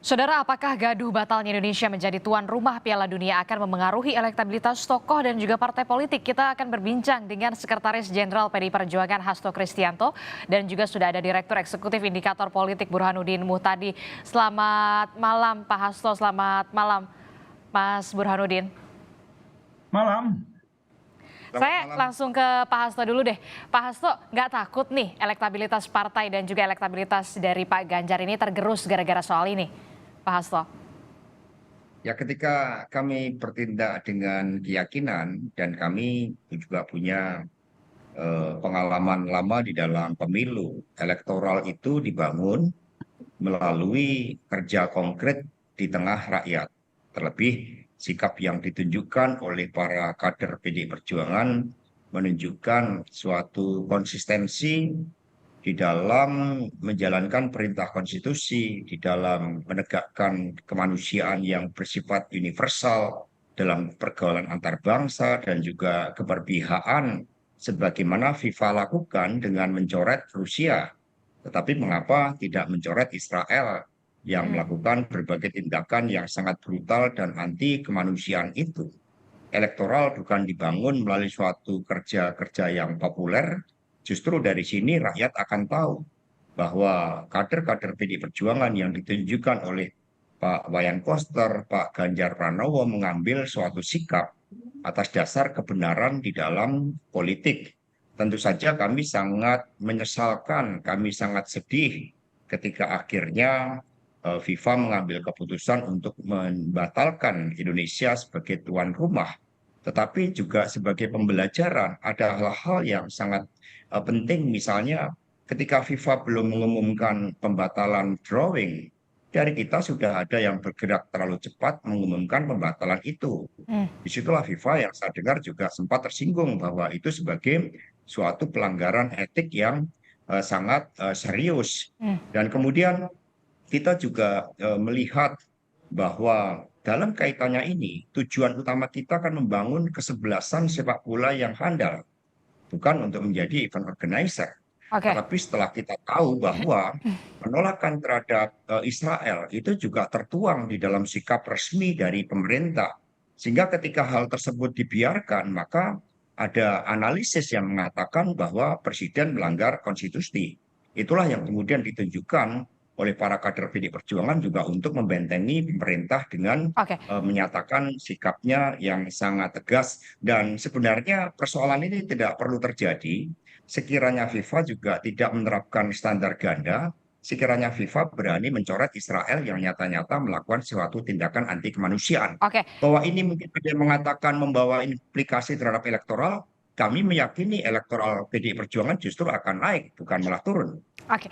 Saudara, apakah gaduh batalnya Indonesia menjadi tuan rumah Piala Dunia akan memengaruhi elektabilitas tokoh dan juga partai politik? Kita akan berbincang dengan Sekretaris Jenderal PDI Perjuangan Hasto Kristianto dan juga sudah ada Direktur Eksekutif Indikator Politik Burhanuddin Muhtadi. Selamat malam Pak Hasto, selamat malam Mas Burhanuddin. Malam. Selamat Saya malam. langsung ke Pak Hasto dulu deh. Pak Hasto, nggak takut nih elektabilitas partai dan juga elektabilitas dari Pak Ganjar ini tergerus gara-gara soal ini, Pak Hasto? Ya, ketika kami bertindak dengan keyakinan dan kami juga punya pengalaman lama di dalam pemilu, elektoral itu dibangun melalui kerja konkret di tengah rakyat. Terlebih sikap yang ditunjukkan oleh para kader PDI Perjuangan menunjukkan suatu konsistensi di dalam menjalankan perintah konstitusi, di dalam menegakkan kemanusiaan yang bersifat universal dalam pergaulan antar bangsa dan juga keberpihakan sebagaimana FIFA lakukan dengan mencoret Rusia. Tetapi mengapa tidak mencoret Israel yang Hmm. melakukan berbagai tindakan yang sangat brutal dan anti kemanusiaan itu? Elektoral bukan dibangun melalui suatu kerja-kerja yang populer, justru dari sini rakyat akan tahu bahwa kader-kader PDI Perjuangan yang ditunjukkan oleh Pak Wayan Koster, Pak Ganjar Pranowo mengambil suatu sikap atas dasar kebenaran di dalam politik. Tentu saja kami sangat menyesalkan, kami sangat sedih ketika akhirnya FIFA mengambil keputusan untuk membatalkan Indonesia sebagai tuan rumah. Tetapi juga sebagai pembelajaran, ada hal-hal yang sangat penting, misalnya ketika FIFA belum mengumumkan pembatalan drawing, dari kita sudah ada yang bergerak terlalu cepat mengumumkan pembatalan itu. Hmm. Disitulah FIFA yang saya dengar juga sempat tersinggung bahwa itu sebagai suatu pelanggaran etik yang sangat serius. Hmm. Dan kemudian kita juga melihat bahwa dalam kaitannya ini, tujuan utama kita kan membangun kesebelasan sepak bola yang handal, bukan untuk menjadi event organizer. Oke. Tetapi setelah kita tahu bahwa penolakan terhadap Israel itu juga tertuang di dalam sikap resmi dari pemerintah. Sehingga ketika hal tersebut dibiarkan, maka ada analisis yang mengatakan bahwa presiden melanggar konstitusi. Itulah yang kemudian ditunjukkan oleh para kader PDI Perjuangan juga untuk membentengi pemerintah dengan Oke. menyatakan sikapnya yang sangat tegas. Dan sebenarnya persoalan ini tidak perlu terjadi sekiranya FIFA juga tidak menerapkan standar ganda, sekiranya FIFA berani mencoret Israel yang nyata-nyata melakukan suatu tindakan anti kemanusiaan. Oke. Bahwa ini mungkin ada yang mengatakan membawa implikasi terhadap elektoral, kami meyakini elektoral PDI Perjuangan justru akan naik, bukan malah turun. Oke,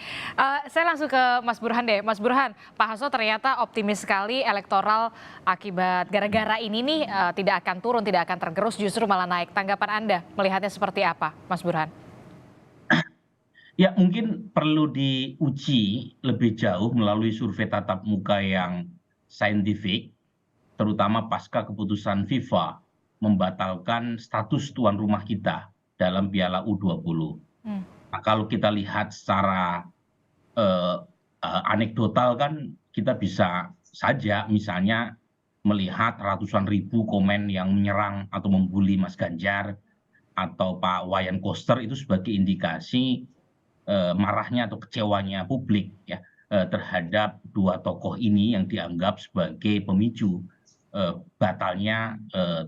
saya langsung ke Mas Burhan deh. Mas Burhan, Pak Hasto ternyata optimis sekali elektoral akibat gara-gara ini nih tidak akan turun, tidak akan tergerus, justru malah naik. Tanggapan Anda melihatnya seperti apa, Mas Burhan? Ya mungkin perlu diuji lebih jauh melalui survei tatap muka yang saintifik, terutama pasca keputusan FIFA membatalkan status tuan rumah kita dalam Piala U20. Hmm. Nah, kalau kita lihat secara eh, anekdotal kan kita bisa saja misalnya melihat ratusan ribu komen yang menyerang atau membuli Mas Ganjar atau Pak Wayan Koster itu sebagai indikasi marahnya atau kecewanya publik ya terhadap dua tokoh ini yang dianggap sebagai pemicu batalnya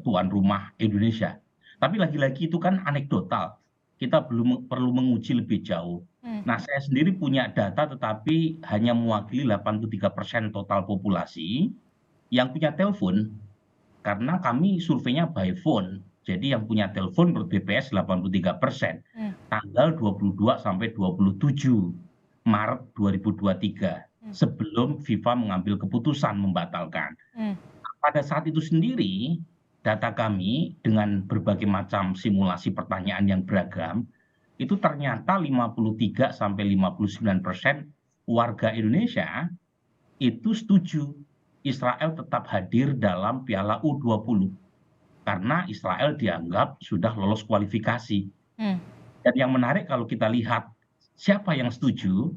tuan rumah Indonesia. Tapi lagi-lagi itu kan anekdotal. Kita belum perlu menguji lebih jauh. Hmm. Nah, saya sendiri punya data tetapi hanya mewakili 83% total populasi yang punya telepon karena kami surveinya by phone. Jadi yang punya telepon menurut BPS 83%. Hmm. Tanggal 22 sampai 27 Maret 2023 Hmm. sebelum FIFA mengambil keputusan membatalkan. Hmm. Pada saat itu sendiri data kami dengan berbagai macam simulasi pertanyaan yang beragam itu ternyata 53 sampai 59% warga Indonesia itu setuju Israel tetap hadir dalam Piala U20 karena Israel dianggap sudah lolos kualifikasi. Hmm. Dan yang menarik kalau kita lihat siapa yang setuju,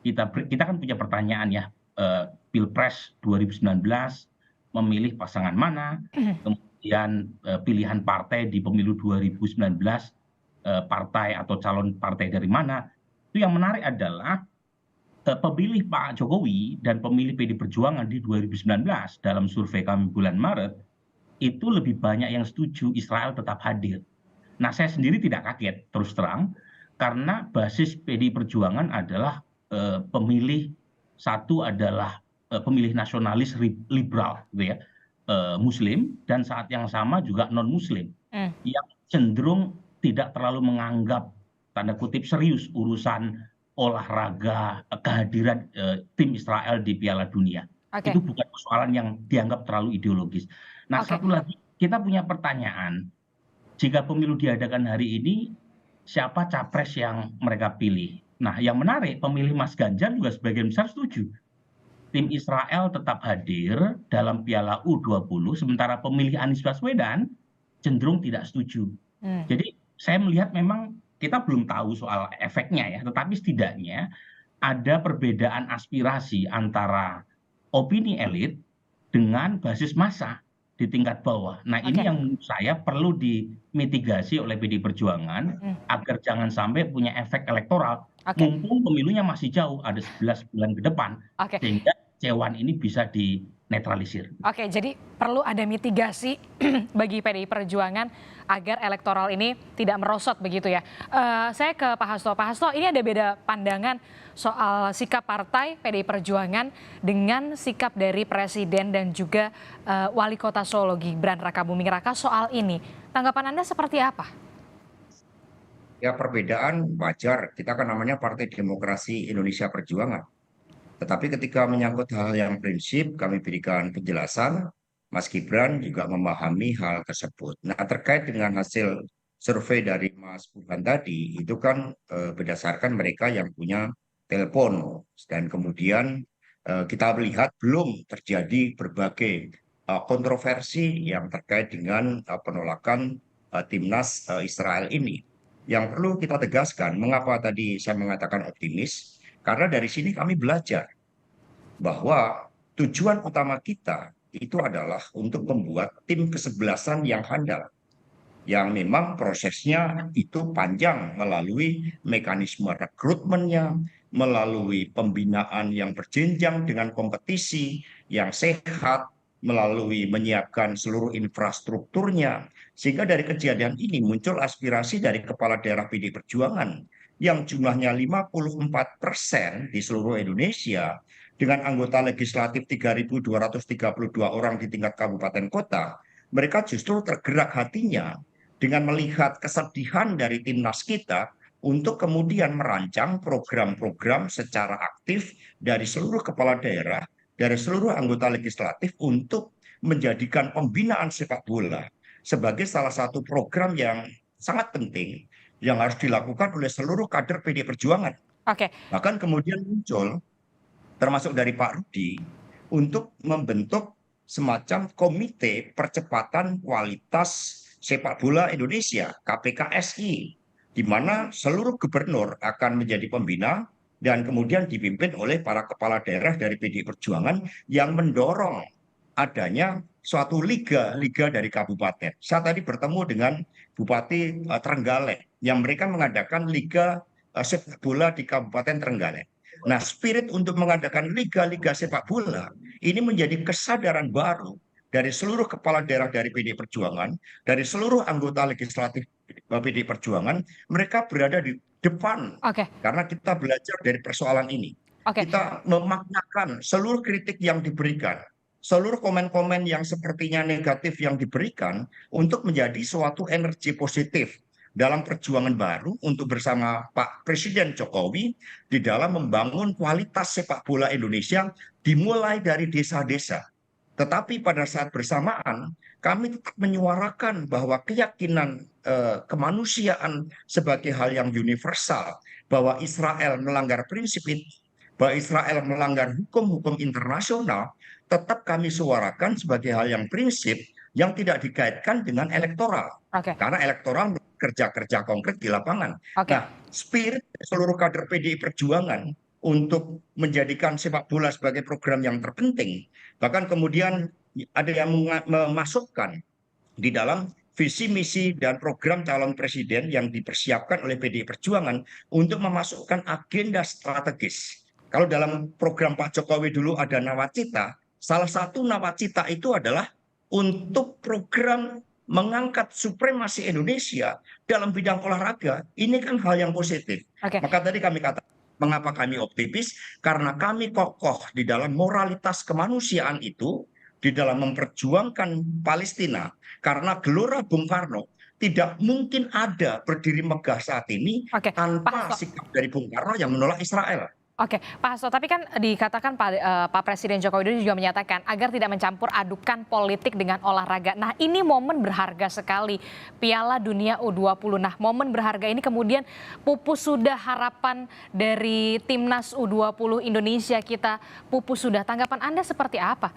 kita kan punya pertanyaan ya, Pilpres 2019 memilih pasangan mana, kemudian pilihan partai di pemilu 2019 partai atau calon partai dari mana. Itu yang menarik adalah pemilih Pak Jokowi dan pemilih PD Perjuangan di 2019 dalam survei kami bulan Maret itu lebih banyak yang setuju Israel tetap hadir. Nah, saya sendiri tidak kaget terus terang karena basis PD Perjuangan adalah pemilih satu adalah pemilih nasionalis liberal, gitu ya, Muslim, dan saat yang sama juga non Muslim yang cenderung tidak terlalu menganggap tanda kutip serius urusan olahraga, kehadiran tim Israel di Piala Dunia. Itu bukan persoalan yang dianggap terlalu ideologis. Nah, satu lagi kita punya pertanyaan, jika pemilu diadakan hari ini, siapa capres yang mereka pilih? Nah, yang menarik, pemilih Mas Ganjar juga sebagian besar setuju. Tim Israel tetap hadir dalam Piala U20, sementara pemilih Anies Baswedan cenderung tidak setuju. Jadi saya melihat memang kita belum tahu soal efeknya ya, tetapi setidaknya ada perbedaan aspirasi antara opini elit dengan basis massa di tingkat bawah. Nah, ini yang menurut saya perlu dimitigasi oleh PD Perjuangan agar jangan sampai punya efek elektoral. Mumpung pemilunya masih jauh, ada 11 bulan ke depan, sehingga kecewaan ini bisa dinetralisir. Oke, jadi perlu ada mitigasi bagi PDI Perjuangan agar elektoral ini tidak merosot begitu ya. Saya ke Pak Hasto. Pak Hasto, ini ada beda pandangan soal sikap partai PDI Perjuangan dengan sikap dari Presiden dan juga Wali Kota Solo Gibran Rakabuming Raka soal ini. Tanggapan Anda seperti apa? Ya, perbedaan wajar. Kita kan namanya Partai Demokrasi Indonesia Perjuangan. Tetapi ketika menyangkut hal yang prinsip, kami berikan penjelasan. Mas Gibran juga memahami hal tersebut. Nah, terkait dengan hasil survei dari Mas Burhan tadi, itu kan berdasarkan mereka yang punya telepon. Dan kemudian kita melihat belum terjadi berbagai kontroversi yang terkait dengan penolakan timnas Israel ini. Yang perlu kita tegaskan, mengapa tadi saya mengatakan optimis? Karena dari sini kami belajar bahwa tujuan utama kita itu adalah untuk membuat tim kesebelasan yang handal, yang memang prosesnya itu panjang melalui mekanisme rekrutmennya, melalui pembinaan yang berjenjang dengan kompetisi yang sehat, melalui menyiapkan seluruh infrastrukturnya, sehingga dari kejadian ini muncul aspirasi dari kepala daerah PD Perjuangan yang jumlahnya 54% di seluruh Indonesia, dengan anggota legislatif 3.232 orang di tingkat kabupaten kota, mereka justru tergerak hatinya dengan melihat kesedihan dari timnas kita untuk kemudian merancang program-program secara aktif dari seluruh kepala daerah, dari seluruh anggota legislatif untuk menjadikan pembinaan sepak bola sebagai salah satu program yang sangat penting yang harus dilakukan oleh seluruh kader PD Perjuangan. Bahkan kemudian muncul termasuk dari Pak Rudi, untuk membentuk semacam komite percepatan kualitas sepak bola Indonesia, KPKSI, di mana seluruh gubernur akan menjadi pembina dan kemudian dipimpin oleh para kepala daerah dari PDI Perjuangan yang mendorong adanya suatu liga dari kabupaten. Saya tadi bertemu dengan Bupati Trenggalek yang mereka mengadakan liga sepak bola di Kabupaten Trenggalek. Nah, spirit untuk mengadakan liga-liga sepak bola ini menjadi kesadaran baru dari seluruh kepala daerah dari PDI Perjuangan, dari seluruh anggota legislatif PDI Perjuangan, mereka berada di depan. Karena kita belajar dari persoalan ini. Kita memaknakan seluruh kritik yang diberikan, seluruh komen-komen yang sepertinya negatif yang diberikan untuk menjadi suatu energi positif dalam perjuangan baru untuk bersama Pak Presiden Jokowi di dalam membangun kualitas sepak bola Indonesia dimulai dari desa-desa. Tetapi pada saat bersamaan kami tetap menyuarakan bahwa keyakinan kemanusiaan sebagai hal yang universal, bahwa Israel melanggar prinsip itu, bahwa Israel melanggar hukum-hukum internasional, tetap kami suarakan sebagai hal yang prinsip yang tidak dikaitkan dengan elektoral. Karena elektoral kerja-kerja konkret di lapangan. Nah, spirit seluruh kader PDI Perjuangan untuk menjadikan sepak bola sebagai program yang terpenting. Bahkan kemudian ada yang memasukkan di dalam visi misi dan program calon presiden yang dipersiapkan oleh PDI Perjuangan untuk memasukkan agenda strategis. Kalau dalam program Pak Jokowi dulu ada nawacita, salah satu nawacita itu adalah untuk program mengangkat supremasi Indonesia dalam bidang olahraga. Ini kan hal yang positif. Oke, Maka tadi kami katakan, mengapa kami optimis? Karena kami kokoh di dalam moralitas kemanusiaan itu, di dalam memperjuangkan Palestina. Karena gelora Bung Karno tidak mungkin ada berdiri megah saat ini oke, Pak tanpa Hasto. sikap dari Bung Karno yang menolak Israel. Oke, Pak Hasto, tapi kan dikatakan Pak Presiden Joko Widodo juga menyatakan agar tidak mencampur adukan politik dengan olahraga. Nah, ini momen berharga sekali, Piala Dunia U20. Nah, momen berharga ini kemudian pupus sudah harapan dari Timnas U20 Indonesia kita, pupus sudah. Tanggapan Anda seperti apa?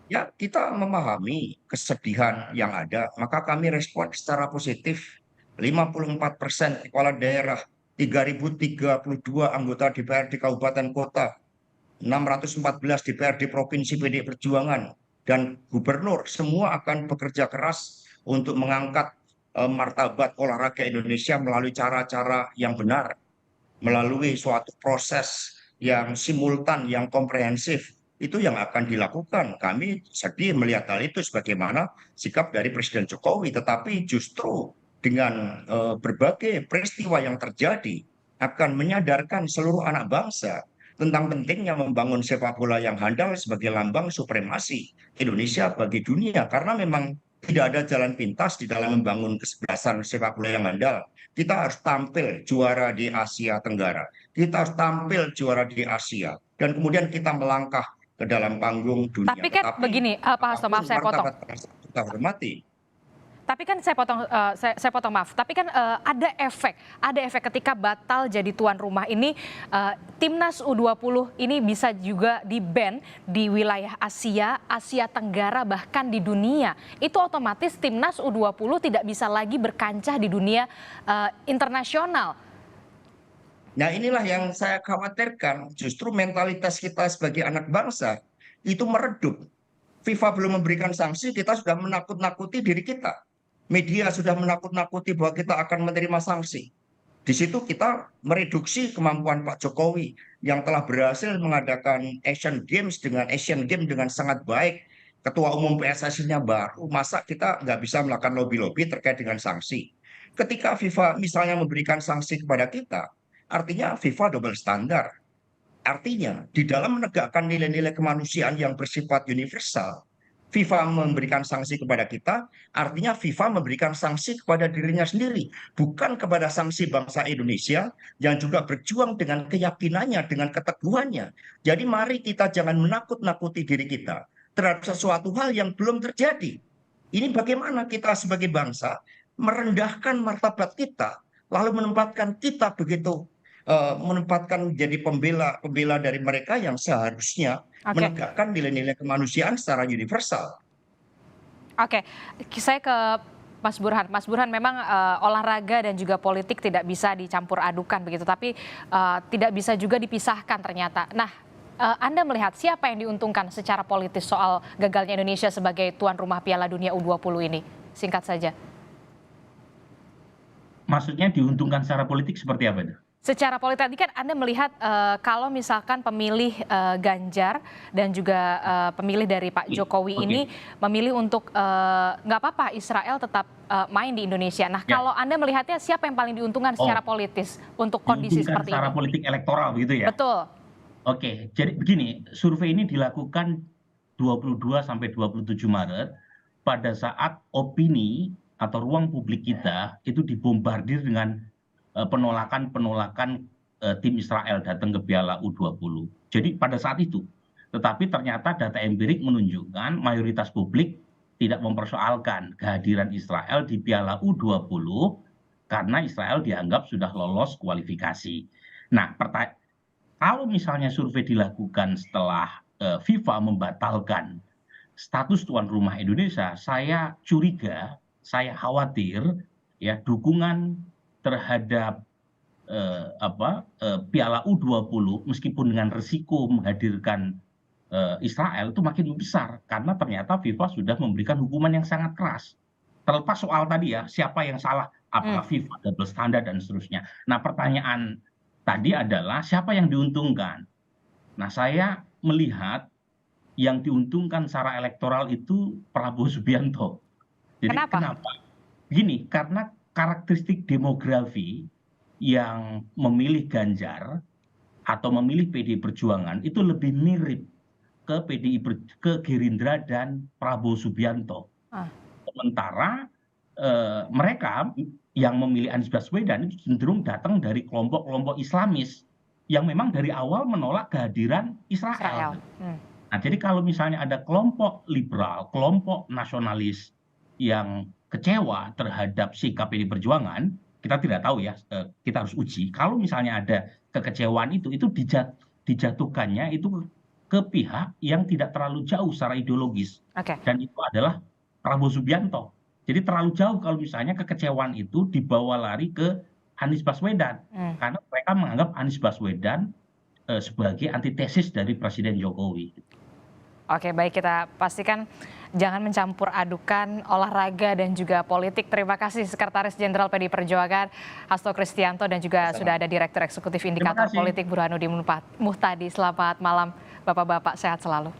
Ya, kita memahami kesedihan yang ada, maka kami respon secara positif. 54% kepala daerah, 3.032 anggota DPRD Kabupaten Kota, 614 DPRD Provinsi PDI Perjuangan, dan gubernur semua akan bekerja keras untuk mengangkat martabat olahraga Indonesia melalui cara-cara yang benar, melalui suatu proses yang simultan, yang komprehensif. Itu yang akan dilakukan. Kami sedih melihat hal itu sebagaimana sikap dari Presiden Jokowi, tetapi justru dengan berbagai peristiwa yang terjadi akan menyadarkan seluruh anak bangsa tentang pentingnya membangun sepak bola yang handal sebagai lambang supremasi Indonesia bagi dunia, karena memang tidak ada jalan pintas di dalam membangun kesebelasan sepak bola yang handal. Kita harus tampil juara di Asia Tenggara, kita harus tampil juara di Asia, dan kemudian kita melangkah ke dalam panggung dunia. Tapi kan Tetapi begini, Pak Hasto, maaf apapun saya potong. martabat bangsa kita hormati. Tapi kan saya potong maaf. Tapi kan ada efek ketika batal jadi tuan rumah ini, timnas U20 ini bisa juga di-ban di wilayah Asia, Asia Tenggara, bahkan di dunia. Itu otomatis timnas U20 tidak bisa lagi berkancah di dunia internasional. Nah, inilah yang saya khawatirkan. Justru mentalitas kita sebagai anak bangsa itu meredup. FIFA belum memberikan sanksi, kita sudah menakut-nakuti diri kita. Media sudah menakut-nakuti bahwa kita akan menerima sanksi. Di situ kita mereduksi kemampuan Pak Jokowi yang telah berhasil mengadakan Asian Games dengan sangat baik. Ketua Umum PSSI-nya baru, masa kita nggak bisa melakukan lobby-lobby terkait dengan sanksi. Ketika FIFA misalnya memberikan sanksi kepada kita, artinya FIFA double standar. Artinya, di dalam menegakkan nilai-nilai kemanusiaan yang bersifat universal, FIFA memberikan sanksi kepada kita, artinya FIFA memberikan sanksi kepada dirinya sendiri, bukan kepada sanksi bangsa Indonesia yang juga berjuang dengan keyakinannya, dengan keteguhannya. Jadi mari kita jangan menakut-nakuti diri kita terhadap sesuatu hal yang belum terjadi. Ini bagaimana kita sebagai bangsa merendahkan martabat kita, lalu menempatkan kita begitu menempatkan menjadi pembela dari mereka yang seharusnya Oke. menegakkan nilai-nilai kemanusiaan secara universal. Oke, saya ke Mas Burhan. Mas Burhan, memang olahraga dan juga politik tidak bisa dicampur adukan begitu, tapi tidak bisa juga dipisahkan ternyata. Nah, Anda melihat siapa yang diuntungkan secara politis soal gagalnya Indonesia sebagai tuan rumah Piala Dunia U20 ini? Singkat saja. Maksudnya diuntungkan secara politik seperti apa itu? Secara politik tadi kan Anda melihat kalau misalkan pemilih Ganjar dan juga pemilih dari Pak Jokowi ini memilih untuk nggak apa-apa Israel tetap main di Indonesia. Nah, kalau Anda melihatnya siapa yang paling diuntungkan secara politis untuk kondisi Diuntungkan seperti secara ini? politik elektoral begitu ya? Betul. Oke, jadi begini, survei ini dilakukan 22 sampai 27 Maret pada saat opini atau ruang publik kita itu dibombardir dengan penolakan tim Israel datang ke Piala U20. Jadi pada saat itu, tetapi ternyata data empirik menunjukkan mayoritas publik tidak mempersoalkan kehadiran Israel di Piala U20 karena Israel dianggap sudah lolos kualifikasi. Nah, kalau misalnya survei dilakukan setelah FIFA membatalkan status tuan rumah Indonesia, saya curiga, saya khawatir ya dukungan terhadap Piala U20 meskipun dengan resiko menghadirkan Israel itu makin besar karena ternyata FIFA sudah memberikan hukuman yang sangat keras. Terlepas soal tadi ya, siapa yang salah, apakah FIFA, double standar dan seterusnya. Nah, pertanyaan tadi adalah siapa yang diuntungkan? Nah, saya melihat yang diuntungkan secara elektoral itu Prabowo Subianto. Jadi Kenapa? kenapa? Gini, karena karakteristik demografi yang memilih Ganjar atau memilih PDI Perjuangan itu lebih mirip ke Gerindra dan Prabowo Subianto. Ah. Sementara mereka yang memilih Anies Baswedan itu cenderung datang dari kelompok-kelompok Islamis yang memang dari awal menolak kehadiran Israel. Nah, jadi kalau misalnya ada kelompok liberal, kelompok nasionalis yang kecewa terhadap sikap PDI Perjuangan, kita tidak tahu ya, kita harus uji. Kalau misalnya ada kekecewaan itu dijatuhkannya itu ke pihak yang tidak terlalu jauh secara ideologis. Dan itu adalah Prabowo Subianto. Jadi terlalu jauh kalau misalnya kekecewaan itu dibawa lari ke Anies Baswedan. Karena mereka menganggap Anies Baswedan sebagai antitesis dari Presiden Jokowi. Oke, baik, kita pastikan jangan mencampur adukan olahraga dan juga politik. Terima kasih Sekretaris Jenderal PDI Perjuangan Hasto Kristianto dan juga sudah ada Direktur Eksekutif Indikator Politik Burhanuddin Muhtadi. Selamat malam Bapak-bapak, sehat selalu.